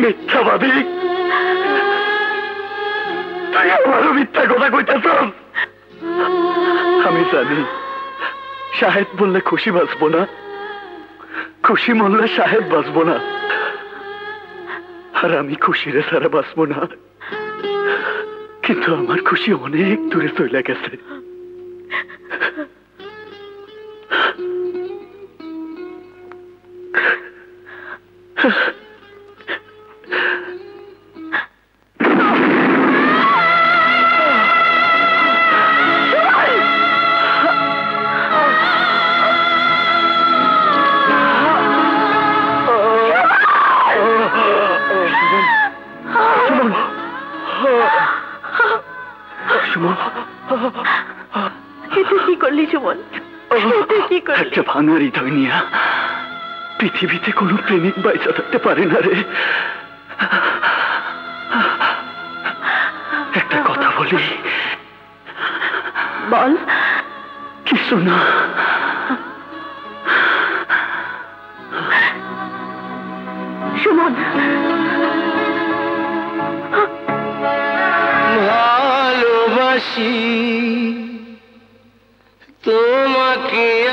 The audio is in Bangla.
মিথ্যাবাদী, তুই আমারও মিথ্যা কথা কইতেছ। আমি জানি সাহেব বললে খুশি বাঁচবো না, খুশি মরলে সাহেব বাঁচবো না, আর আমি খুশিরে ছাড়া বাঁচবো না। কিন্তু আমার খুশি অনেক দূরে চলে গেছে। একটা ভাঙা হৃদয় নিয়া পৃথিবীতে কোন প্রেমিক বাইচা থাকতে পারে না রে। একটা কথা বলি। বল। কিছু না। সুমন, ভালোবাসি তোমাকে।